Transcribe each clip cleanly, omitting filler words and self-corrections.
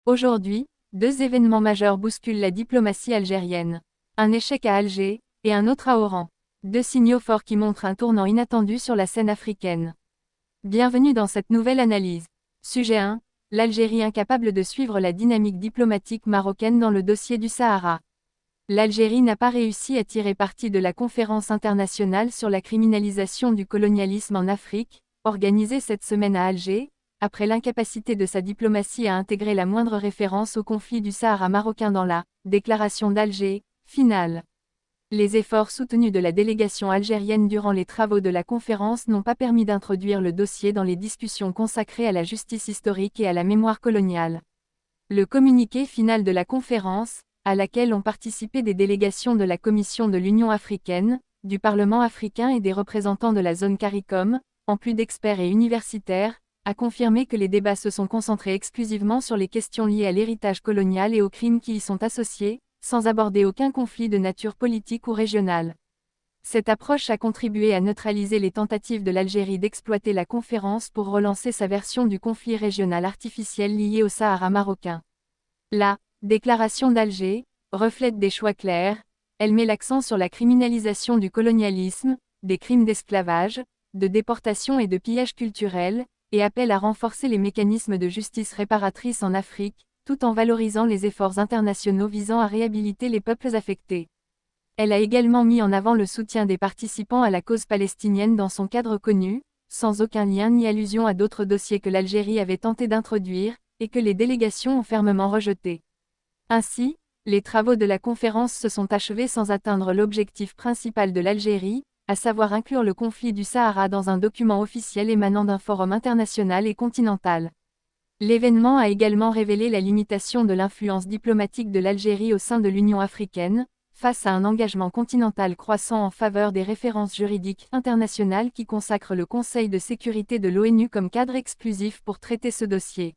Aujourd'hui, deux événements majeurs bousculent la diplomatie algérienne. Un échec à Alger, et un autre à Oran. Deux signaux forts qui montrent un tournant inattendu sur la scène africaine. Bienvenue dans cette nouvelle analyse. Sujet 1. L'Algérie incapable de suivre la dynamique diplomatique marocaine dans le dossier du Sahara. L'Algérie n'a pas réussi à tirer parti de la conférence internationale sur la criminalisation du colonialisme en Afrique, organisée cette semaine à Alger, après l'incapacité de sa diplomatie à intégrer la moindre référence au conflit du Sahara marocain dans la « déclaration d'Alger » finale. Les efforts soutenus de la délégation algérienne durant les travaux de la conférence n'ont pas permis d'introduire le dossier dans les discussions consacrées à la justice historique et à la mémoire coloniale. Le communiqué final de la conférence, à laquelle ont participé des délégations de la Commission de l'Union africaine, du Parlement africain et des représentants de la zone CARICOM, en plus d'experts et universitaires, a confirmé que les débats se sont concentrés exclusivement sur les questions liées à l'héritage colonial et aux crimes qui y sont associés, sans aborder aucun conflit de nature politique ou régionale. Cette approche a contribué à neutraliser les tentatives de l'Algérie d'exploiter la conférence pour relancer sa version du conflit régional artificiel lié au Sahara marocain. La déclaration d'Alger reflète des choix clairs, elle met l'accent sur la criminalisation du colonialisme, des crimes d'esclavage, de déportation et de pillage culturel, et appelle à renforcer les mécanismes de justice réparatrice en Afrique, tout en valorisant les efforts internationaux visant à réhabiliter les peuples affectés. Elle a également mis en avant le soutien des participants à la cause palestinienne dans son cadre connu, sans aucun lien ni allusion à d'autres dossiers que l'Algérie avait tenté d'introduire, et que les délégations ont fermement rejetés. Ainsi, les travaux de la conférence se sont achevés sans atteindre l'objectif principal de l'Algérie, à savoir inclure le conflit du Sahara dans un document officiel émanant d'un forum international et continental. L'événement a également révélé la limitation de l'influence diplomatique de l'Algérie au sein de l'Union africaine, face à un engagement continental croissant en faveur des références juridiques internationales qui consacrent le Conseil de sécurité de l'ONU comme cadre exclusif pour traiter ce dossier.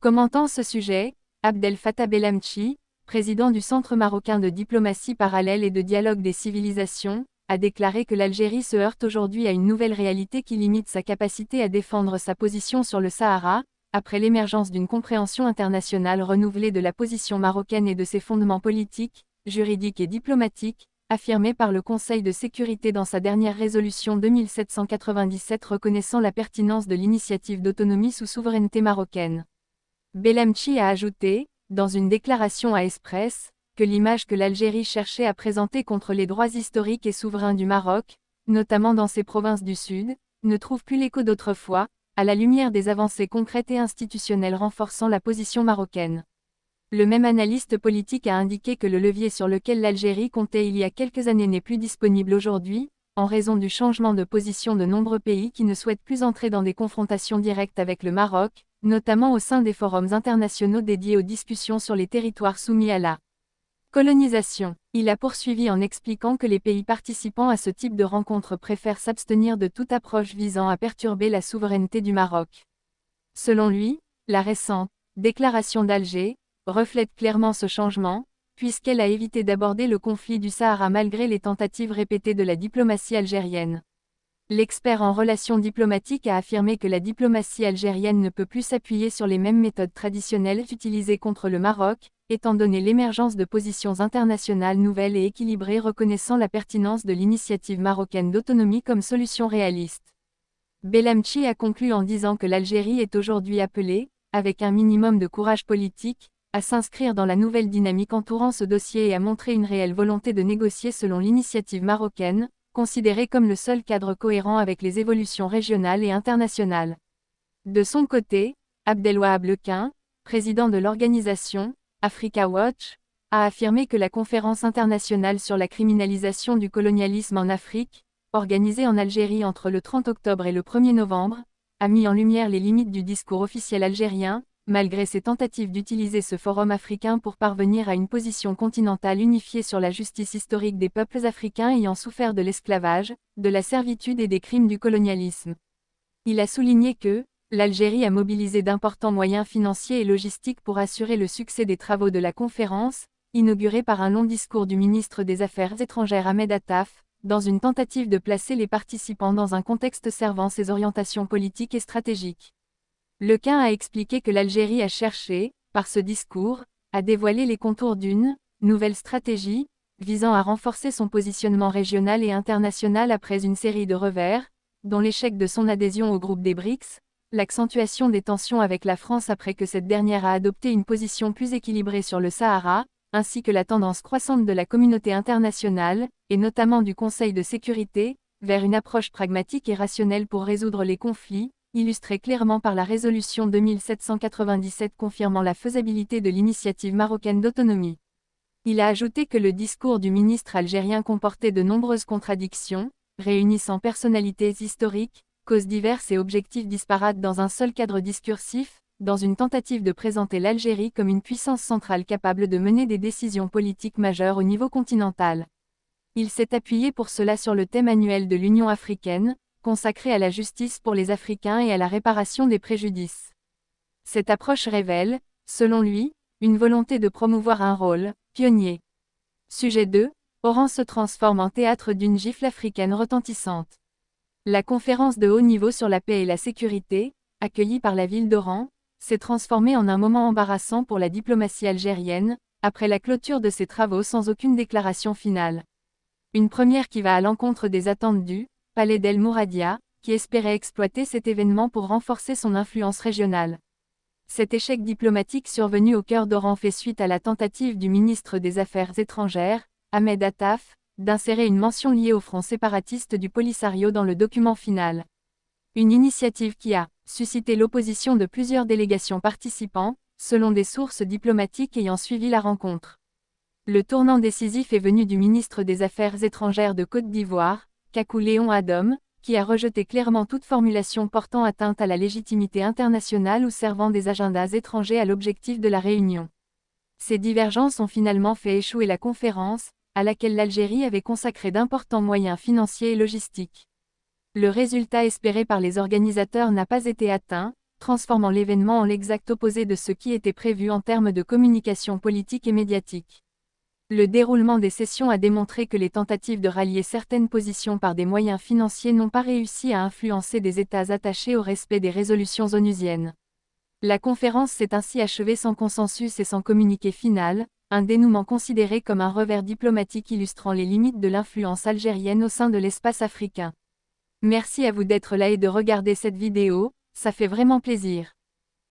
Commentant ce sujet, Abdel Fattah Bellamchi, président du Centre marocain de diplomatie parallèle et de dialogue des civilisations, a déclaré que l'Algérie se heurte aujourd'hui à une nouvelle réalité qui limite sa capacité à défendre sa position sur le Sahara, après l'émergence d'une compréhension internationale renouvelée de la position marocaine et de ses fondements politiques, juridiques et diplomatiques, affirmés par le Conseil de sécurité dans sa dernière résolution 2797 reconnaissant la pertinence de l'initiative d'autonomie sous souveraineté marocaine. Bellamchi a ajouté, dans une déclaration à Express, que l'image que l'Algérie cherchait à présenter contre les droits historiques et souverains du Maroc, notamment dans ses provinces du Sud, ne trouve plus l'écho d'autrefois, à la lumière des avancées concrètes et institutionnelles renforçant la position marocaine. Le même analyste politique a indiqué que le levier sur lequel l'Algérie comptait il y a quelques années n'est plus disponible aujourd'hui, en raison du changement de position de nombreux pays qui ne souhaitent plus entrer dans des confrontations directes avec le Maroc, notamment au sein des forums internationaux dédiés aux discussions sur les territoires soumis à la colonisation. Il a poursuivi en expliquant que les pays participants à ce type de rencontres préfèrent s'abstenir de toute approche visant à perturber la souveraineté du Maroc. Selon lui, la récente déclaration d'Alger reflète clairement ce changement, puisqu'elle a évité d'aborder le conflit du Sahara malgré les tentatives répétées de la diplomatie algérienne. L'expert en relations diplomatiques a affirmé que la diplomatie algérienne ne peut plus s'appuyer sur les mêmes méthodes traditionnelles utilisées contre le Maroc, étant donné l'émergence de positions internationales nouvelles et équilibrées reconnaissant la pertinence de l'initiative marocaine d'autonomie comme solution réaliste. Bellamchi a conclu en disant que l'Algérie est aujourd'hui appelée, avec un minimum de courage politique, à s'inscrire dans la nouvelle dynamique entourant ce dossier et à montrer une réelle volonté de négocier selon l'initiative marocaine, considérée comme le seul cadre cohérent avec les évolutions régionales et internationales. De son côté, Abdelwahab Lequin, président de l'organisation Africa Watch, a affirmé que la conférence internationale sur la criminalisation du colonialisme en Afrique, organisée en Algérie entre le 30 octobre et le 1er novembre, a mis en lumière les limites du discours officiel algérien, malgré ses tentatives d'utiliser ce forum africain pour parvenir à une position continentale unifiée sur la justice historique des peuples africains ayant souffert de l'esclavage, de la servitude et des crimes du colonialisme. Il a souligné que l'Algérie a mobilisé d'importants moyens financiers et logistiques pour assurer le succès des travaux de la conférence, inaugurée par un long discours du ministre des Affaires étrangères Ahmed Attaf, dans une tentative de placer les participants dans un contexte servant ses orientations politiques et stratégiques. Lequin a expliqué que l'Algérie a cherché, par ce discours, a dévoilé les contours d'une nouvelle stratégie, visant à renforcer son positionnement régional et international après une série de revers, dont l'échec de son adhésion au groupe des BRICS, l'accentuation des tensions avec la France après que cette dernière a adopté une position plus équilibrée sur le Sahara, ainsi que la tendance croissante de la communauté internationale, et notamment du Conseil de sécurité, vers une approche pragmatique et rationnelle pour résoudre les conflits, illustrée clairement par la résolution 2797 confirmant la faisabilité de l'initiative marocaine d'autonomie. Il a ajouté que le discours du ministre algérien comportait de nombreuses contradictions, réunissant personnalités historiques, causes diverses et objectifs disparates dans un seul cadre discursif, dans une tentative de présenter l'Algérie comme une puissance centrale capable de mener des décisions politiques majeures au niveau continental. Il s'est appuyé pour cela sur le thème annuel de l'Union africaine, consacré à la justice pour les Africains et à la réparation des préjudices. Cette approche révèle, selon lui, une volonté de promouvoir un rôle pionnier. Sujet 2. Oran se transforme en théâtre d'une gifle africaine retentissante. La conférence de haut niveau sur la paix et la sécurité, accueillie par la ville d'Oran, s'est transformée en un moment embarrassant pour la diplomatie algérienne, après la clôture de ses travaux sans aucune déclaration finale. Une première qui va à l'encontre des attentes du Palais d'El Mouradia, qui espérait exploiter cet événement pour renforcer son influence régionale. Cet échec diplomatique survenu au cœur d'Oran fait suite à la tentative du ministre des Affaires étrangères, Ahmed Attaf, d'insérer une mention liée au front séparatiste du Polisario dans le document final. Une initiative qui a suscité l'opposition de plusieurs délégations participants, selon des sources diplomatiques ayant suivi la rencontre. Le tournant décisif est venu du ministre des Affaires étrangères de Côte d'Ivoire, Kakou Léon Adom, qui a rejeté clairement toute formulation portant atteinte à la légitimité internationale ou servant des agendas étrangers à l'objectif de la réunion. Ces divergences ont finalement fait échouer la conférence, à laquelle l'Algérie avait consacré d'importants moyens financiers et logistiques. Le résultat espéré par les organisateurs n'a pas été atteint, transformant l'événement en l'exact opposé de ce qui était prévu en termes de communication politique et médiatique. Le déroulement des sessions a démontré que les tentatives de rallier certaines positions par des moyens financiers n'ont pas réussi à influencer des États attachés au respect des résolutions onusiennes. La conférence s'est ainsi achevée sans consensus et sans communiqué final, un dénouement considéré comme un revers diplomatique illustrant les limites de l'influence algérienne au sein de l'espace africain. Merci à vous d'être là et de regarder cette vidéo, ça fait vraiment plaisir.